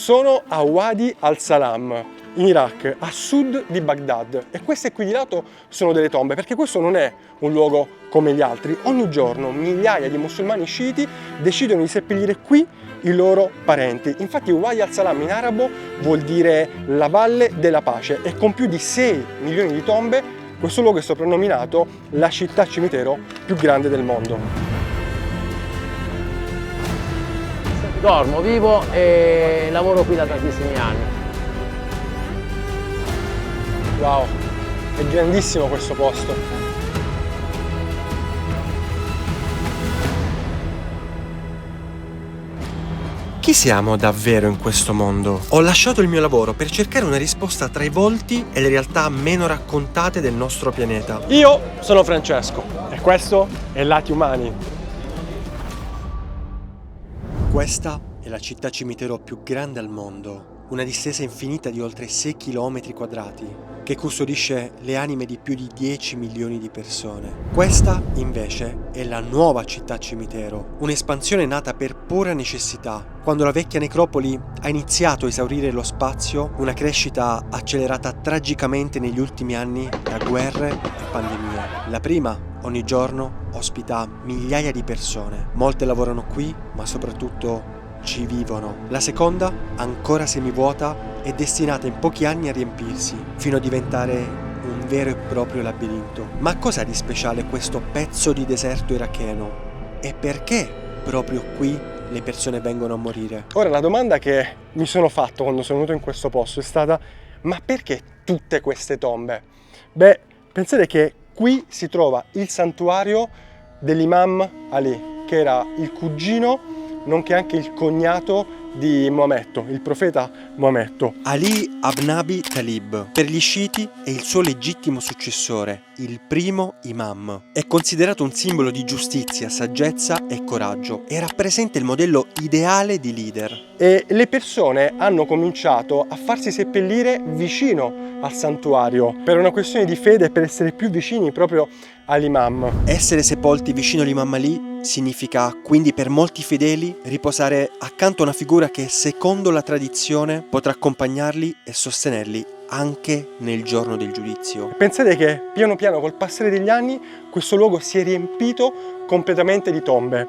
Sono a Wadi al-Salam, in Iraq, a sud di Baghdad, e queste qui di lato sono delle tombe, perché questo non è un luogo come gli altri. Ogni giorno migliaia di musulmani sciiti decidono di seppellire qui i loro parenti. Infatti Wadi al-Salam in arabo vuol dire la valle della pace, e con più di 6 milioni di tombe questo luogo è soprannominato la città cimitero più grande del mondo. Dormo, vivo e lavoro qui da tantissimi anni. Wow, è grandissimo questo posto. Chi siamo davvero in questo mondo? Ho lasciato il mio lavoro per cercare una risposta tra i volti e le realtà meno raccontate del nostro pianeta. Io sono Francesco e questo è Lati Umani. Questa è la città cimitero più grande al mondo, una distesa infinita di oltre 6 km quadrati, che custodisce le anime di più di 10 milioni di persone. Questa, invece, è la nuova città cimitero, un'espansione nata per pura necessità. Quando la vecchia necropoli ha iniziato a esaurire lo spazio, una crescita accelerata tragicamente negli ultimi anni da guerre e pandemie. La prima, ogni giorno, ospita migliaia di persone. Molte lavorano qui, ma soprattutto ci vivono. La seconda, ancora semivuota, è destinata in pochi anni a riempirsi, fino a diventare un vero e proprio labirinto. Ma cos'ha di speciale questo pezzo di deserto iracheno? E perché proprio qui le persone vengono a morire? Ora, la domanda che mi sono fatto quando sono venuto in questo posto è stata: ma perché tutte queste tombe? Beh, pensate che qui si trova il santuario dell'Imam Ali, che era il cugino nonché anche il cognato di Maometto, il profeta Maometto. Ali ibn Abi Talib, per gli sciiti, è il suo legittimo successore, il primo imam. È considerato un simbolo di giustizia, saggezza e coraggio e rappresenta il modello ideale di leader. E le persone hanno cominciato a farsi seppellire vicino al santuario per una questione di fede e per essere più vicini proprio all'imam. Essere sepolti vicino all'Imam Ali significa quindi per molti fedeli riposare accanto a una figura che, secondo la tradizione, potrà accompagnarli e sostenerli anche nel giorno del giudizio. Pensate che piano piano col passare degli anni questo luogo si è riempito completamente di tombe,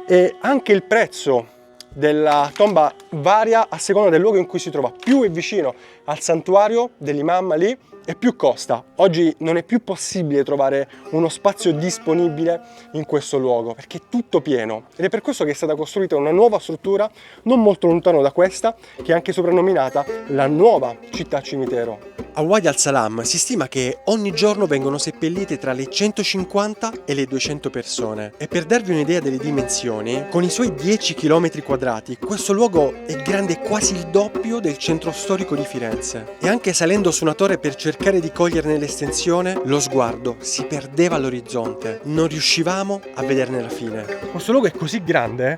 e anche il prezzo della tomba varia a seconda del luogo in cui si trova. Più è vicino al santuario dell'Imam Ali e più costa. Oggi non è più possibile trovare uno spazio disponibile in questo luogo perché è tutto pieno, ed è per questo che è stata costruita una nuova struttura non molto lontano da questa, che è anche soprannominata la nuova città cimitero. A Wadi al-Salam si stima che ogni giorno vengono seppellite tra le 150 e le 200 persone, e per darvi un'idea delle dimensioni, con i suoi 10 km quadrati, questo luogo è grande quasi il doppio del centro storico di Firenze. E anche salendo su una torre per cercare di coglierne l'estensione, lo sguardo si perdeva all'orizzonte, non riuscivamo a vederne la fine. Questo luogo è così grande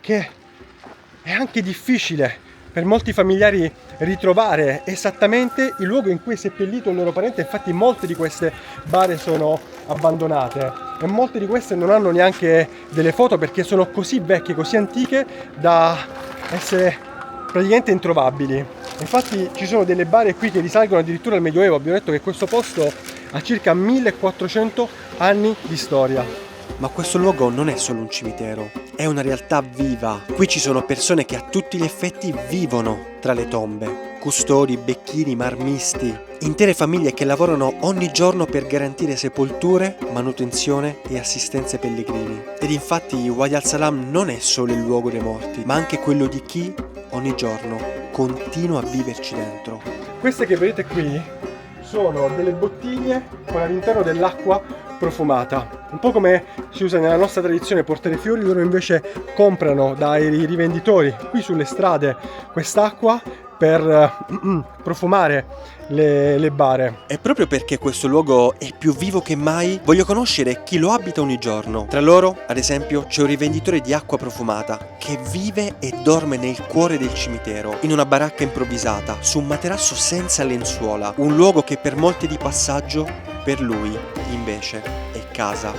che è anche difficile per molti familiari ritrovare esattamente il luogo in cui è seppellito il loro parente. Infatti molte di queste bare sono abbandonate e molte di queste non hanno neanche delle foto perché sono così vecchie, così antiche da essere praticamente introvabili. Infatti ci sono delle bare qui che risalgono addirittura al Medioevo. Abbiamo detto che questo posto ha circa 1400 anni di storia. Ma questo luogo non è solo un cimitero, è una realtà viva. Qui ci sono persone che a tutti gli effetti vivono tra le tombe. Custodi, becchini, marmisti, intere famiglie che lavorano ogni giorno per garantire sepolture, manutenzione e assistenza ai pellegrini. Ed infatti Wadi al-Salam non è solo il luogo dei morti, ma anche quello di chi ogni giorno continua a viverci dentro. Queste che vedete qui sono delle bottiglie con all'interno dell'acqua profumata, un po' come si usa nella nostra tradizione portare fiori. Loro invece comprano dai rivenditori qui sulle strade quest'acqua per profumare le bare. E proprio perché questo luogo è più vivo che mai, voglio conoscere chi lo abita ogni giorno. Tra loro, ad esempio, c'è un rivenditore di acqua profumata che vive e dorme nel cuore del cimitero, in una baracca improvvisata, su un materasso senza lenzuola, un luogo che per molti è di passaggio, per lui invece è casa.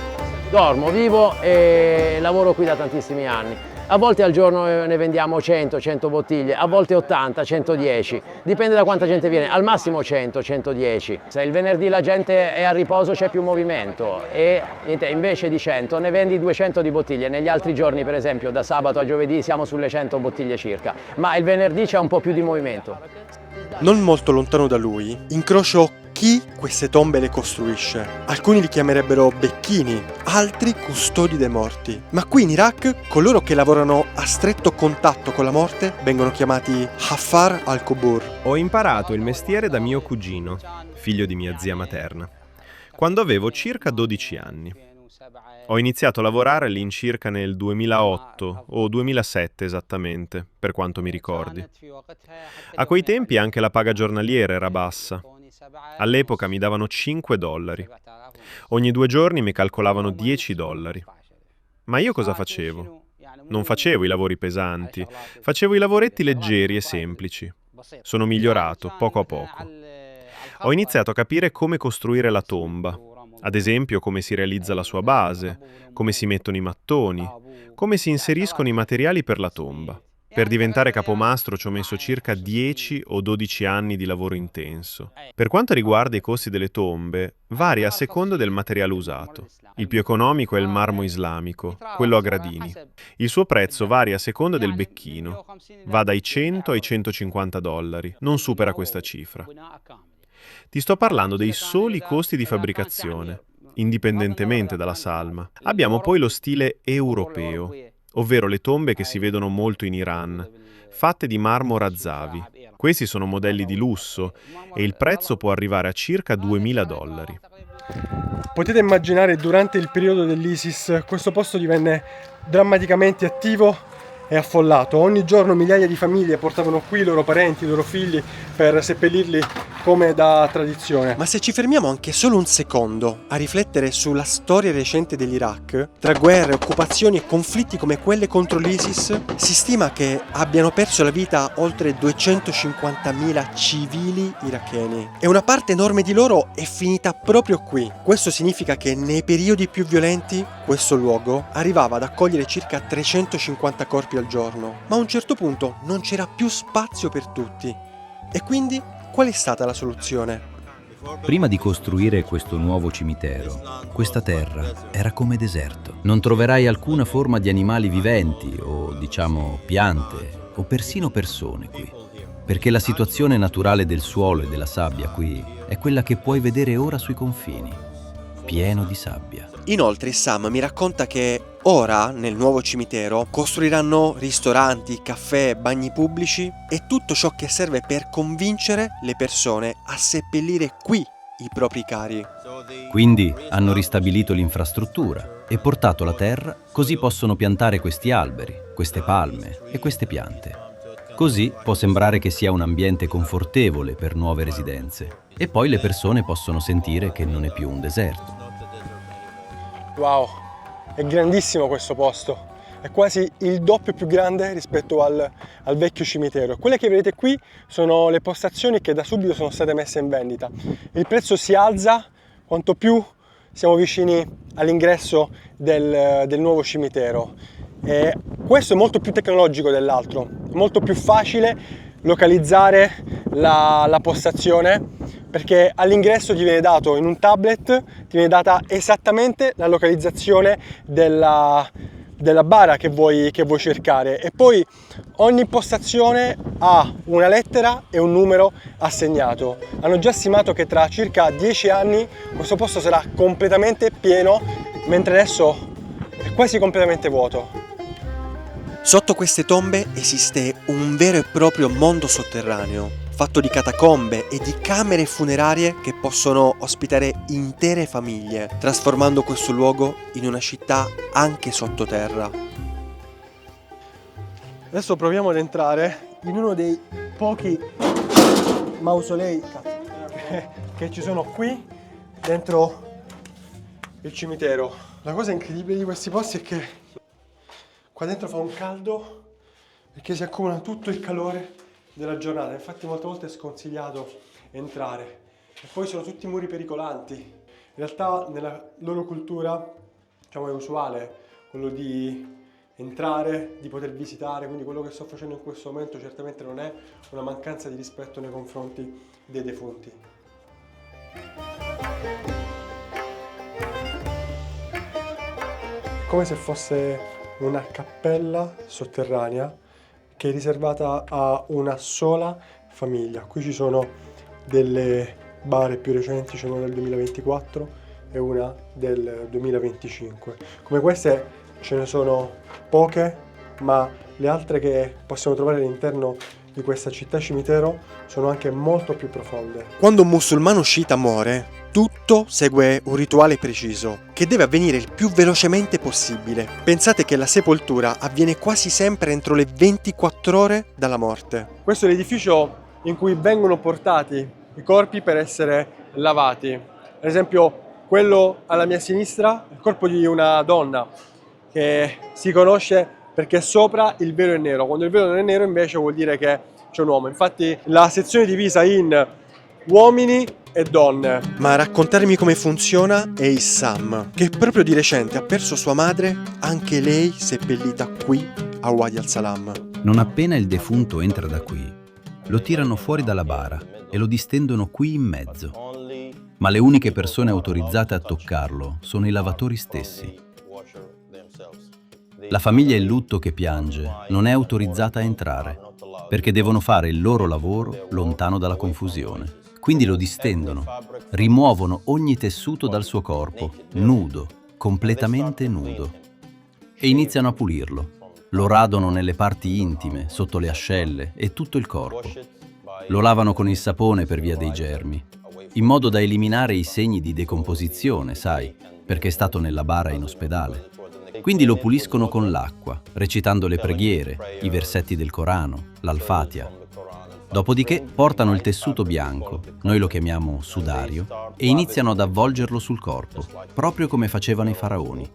Dormo, vivo e lavoro qui da tantissimi anni. A volte al giorno ne vendiamo 100, 100 bottiglie, a volte 80, 110, dipende da quanta gente viene, al massimo 100, 110. Se il venerdì la gente è a riposo c'è più movimento e invece di 100 ne vendi 200 di bottiglie, negli altri giorni per esempio da sabato a giovedì siamo sulle 100 bottiglie circa, ma il venerdì c'è un po' più di movimento. Non molto lontano da lui, incrocio chi queste tombe le costruisce. Alcuni li chiamerebbero becchini, altri custodi dei morti. Ma qui in Iraq, coloro che lavorano a stretto contatto con la morte vengono chiamati Haffar al-Qubur. Ho imparato il mestiere da mio cugino, figlio di mia zia materna, quando avevo circa 12 anni. Ho iniziato a lavorare all'incirca nel 2008 o 2007 esattamente, per quanto mi ricordi. A quei tempi anche la paga giornaliera era bassa. All'epoca mi davano $5. Ogni 2 giorni mi calcolavano $10. Ma io cosa facevo? Non facevo i lavori pesanti, facevo i lavoretti leggeri e semplici. Sono migliorato poco a poco. Ho iniziato a capire come costruire la tomba, ad esempio come si realizza la sua base, come si mettono i mattoni, come si inseriscono i materiali per la tomba. Per diventare capomastro ci ho messo circa 10 o 12 anni di lavoro intenso. Per quanto riguarda i costi delle tombe, varia a seconda del materiale usato. Il più economico è il marmo islamico, quello a gradini. Il suo prezzo varia a seconda del becchino. Va dai 100 ai $150, non supera questa cifra. Ti sto parlando dei soli costi di fabbricazione, indipendentemente dalla salma. Abbiamo poi lo stile europeo, ovvero le tombe che si vedono molto in Iran, fatte di marmo Razavi. Questi sono modelli di lusso e il prezzo può arrivare a circa $2000. Potete immaginare durante il periodo dell'ISIS questo posto divenne drammaticamente attivo e affollato. Ogni giorno migliaia di famiglie portavano qui i loro parenti, i loro figli per seppellirli come da tradizione. Ma se ci fermiamo anche solo un secondo a riflettere sulla storia recente dell'Iraq, tra guerre, occupazioni e conflitti come quelle contro l'ISIS, si stima che abbiano perso la vita oltre 250.000 civili iracheni. E una parte enorme di loro è finita proprio qui. Questo significa che nei periodi più violenti questo luogo arrivava ad accogliere circa 350 corpi al giorno. Ma a un certo punto non c'era più spazio per tutti. E quindi qual è stata la soluzione? Prima di costruire questo nuovo cimitero, questa terra era come deserto. Non troverai alcuna forma di animali viventi o, diciamo, piante o persino persone qui, perché la situazione naturale del suolo e della sabbia qui è quella che puoi vedere ora sui confini, pieno di sabbia. Inoltre Sam mi racconta che ora, nel nuovo cimitero, costruiranno ristoranti, caffè, bagni pubblici e tutto ciò che serve per convincere le persone a seppellire qui i propri cari. Quindi hanno ristabilito l'infrastruttura e portato la terra così possono piantare questi alberi, queste palme e queste piante. Così può sembrare che sia un ambiente confortevole per nuove residenze e poi le persone possono sentire che non è più un deserto. Wow, è grandissimo questo posto, è quasi il doppio più grande rispetto al vecchio cimitero. Quelle che vedete qui sono le postazioni che da subito sono state messe in vendita. Il prezzo si alza quanto più siamo vicini all'ingresso del nuovo cimitero. E questo è molto più tecnologico dell'altro, è molto più facile localizzare la postazione, perché all'ingresso ti viene dato in un tablet, ti viene data esattamente la localizzazione della bara che vuoi cercare, e poi ogni postazione ha una lettera e un numero assegnato. Hanno già stimato che tra circa 10 anni questo posto sarà completamente pieno, mentre adesso è quasi completamente vuoto. Sotto queste tombe esiste un vero e proprio mondo sotterraneo, fatto di catacombe e di camere funerarie che possono ospitare intere famiglie, trasformando questo luogo in una città anche sottoterra. Adesso proviamo ad entrare in uno dei pochi mausolei che ci sono qui dentro il cimitero. La cosa incredibile di questi posti è che qua dentro fa un caldo perché si accumula tutto il calore della giornata, infatti molte volte è sconsigliato entrare. E poi sono tutti muri pericolanti. In realtà nella loro cultura, diciamo, è usuale quello di entrare, di poter visitare, quindi quello che sto facendo in questo momento certamente non è una mancanza di rispetto nei confronti dei defunti. Come se fosse una cappella sotterranea che è riservata a una sola famiglia. Qui ci sono delle bare più recenti, c'è una del 2024 e una del 2025. Come queste ce ne sono poche, ma le altre che possiamo trovare all'interno di questa città cimitero sono anche molto più profonde. Quando un musulmano sciita muore, tutto segue un rituale preciso, che deve avvenire il più velocemente possibile. Pensate che la sepoltura avviene quasi sempre entro le 24 ore dalla morte. Questo è l'edificio in cui vengono portati i corpi per essere lavati. Ad esempio, quello alla mia sinistra è il corpo di una donna che si conosce perché sopra il velo è nero. Quando il velo non è nero invece vuol dire che c'è un uomo. Infatti la sezione è divisa in uomini e donne. Ma a raccontarmi come funziona è Issam, che proprio di recente ha perso sua madre, anche lei seppellita qui a Wadi al-Salam. Non appena il defunto entra da qui, lo tirano fuori dalla bara e lo distendono qui in mezzo. Ma le uniche persone autorizzate a toccarlo sono i lavatori stessi. La famiglia in lutto che piange non è autorizzata a entrare, perché devono fare il loro lavoro lontano dalla confusione. Quindi lo distendono, rimuovono ogni tessuto dal suo corpo, nudo, completamente nudo, e iniziano a pulirlo. Lo radono nelle parti intime, sotto le ascelle e tutto il corpo. Lo lavano con il sapone per via dei germi, in modo da eliminare i segni di decomposizione, sai, perché è stato nella bara in ospedale. Quindi lo puliscono con l'acqua, recitando le preghiere, i versetti del Corano, l'Al-Fatiha. Dopodiché portano il tessuto bianco, noi lo chiamiamo sudario, e iniziano ad avvolgerlo sul corpo, proprio come facevano i faraoni.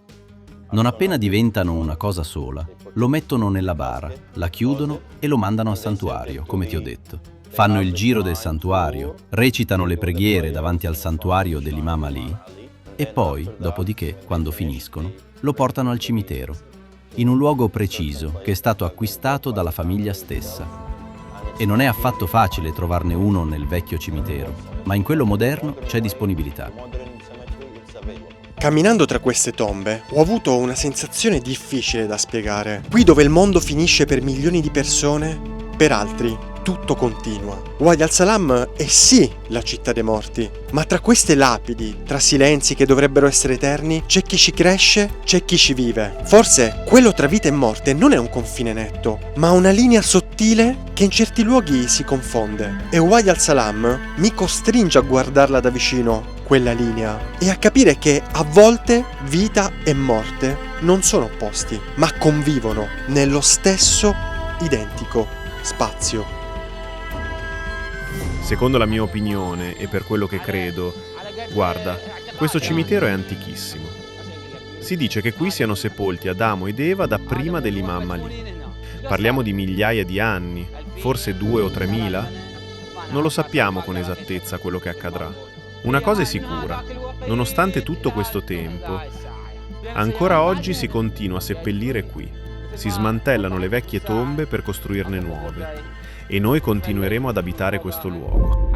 Non appena diventano una cosa sola, lo mettono nella bara, la chiudono e lo mandano al santuario, come ti ho detto. Fanno il giro del santuario, recitano le preghiere davanti al santuario dell'Imam Ali e poi, dopodiché, quando finiscono, lo portano al cimitero, in un luogo preciso che è stato acquistato dalla famiglia stessa. E non è affatto facile trovarne uno nel vecchio cimitero, ma in quello moderno c'è disponibilità. Camminando tra queste tombe ho avuto una sensazione difficile da spiegare. Qui dove il mondo finisce per milioni di persone, per altri tutto continua. Wadi al-Salam è sì la città dei morti, ma tra queste lapidi, tra silenzi che dovrebbero essere eterni, c'è chi ci cresce, c'è chi ci vive. Forse quello tra vita e morte non è un confine netto, ma una linea sottile che in certi luoghi si confonde. E Wadi al-Salam mi costringe a guardarla da vicino, quella linea, e a capire che a volte vita e morte non sono opposti, ma convivono nello stesso identico spazio. Secondo la mia opinione e per quello che credo, guarda, questo cimitero è antichissimo. Si dice che qui siano sepolti Adamo ed Eva da prima dell'Imam Ali. Parliamo di migliaia di anni, forse 2 o 3.000? Non lo sappiamo con esattezza quello che accadrà. Una cosa è sicura, nonostante tutto questo tempo, ancora oggi si continua a seppellire qui. Si smantellano le vecchie tombe per costruirne nuove. E noi continueremo ad abitare questo luogo.